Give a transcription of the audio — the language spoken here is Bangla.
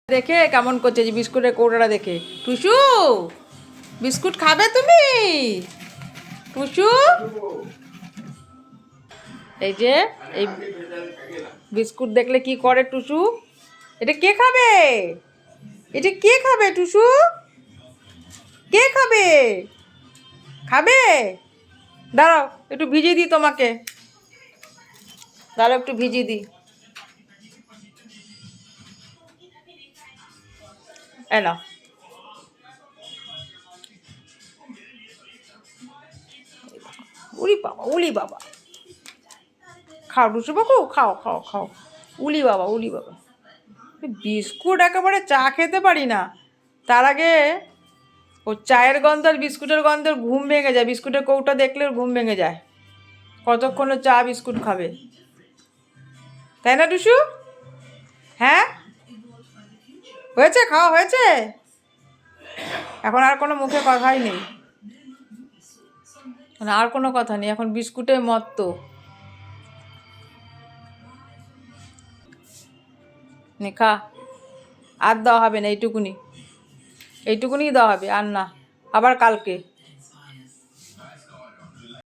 দেখে কেমন করছে যে বিস্কুটের কৌটাটা দেখে। টুসু বিস্কুট খাবে তুমি? টুসু এই যে এই বিস্কুট দেখলে কি করে টুসু? এটা কে খাবে? এটা কে খাবে টুসু? কে খাবে? খাবে? দাঁড়াও একটু ভিজিয়ে দিই তোমাকে, দাঁড়াও একটু ভিজিয়ে দিই। এলো উলি বাবা, উলি বাবা, খাও টুসু বাবু, খাও খাও খাও। উলি বাবা, উলি বাবা, বিস্কুট একেবারে চা খেতে পারি না, তার আগে ও চায়ের গন্ধ আর বিস্কুটের গন্ধে ঘুম ভেঙে যায়। বিস্কুটের কৌটা দেখলে ওর ঘুম ভেঙে যায়। কতক্ষণ চা বিস্কুট খাবে, তাই না টুসু? হ্যাঁ হয়েছে, খাওয়া হয়েছে, এখন আর কোনো মুখে কথাই নেই, আর কোনো কথা নেই, এখন বিস্কুটে মত্ত। নে খা, আর দেওয়া হবে না, এইটুকুনি, এইটুকুনি দেওয়া হবে আর না, আবার কালকে।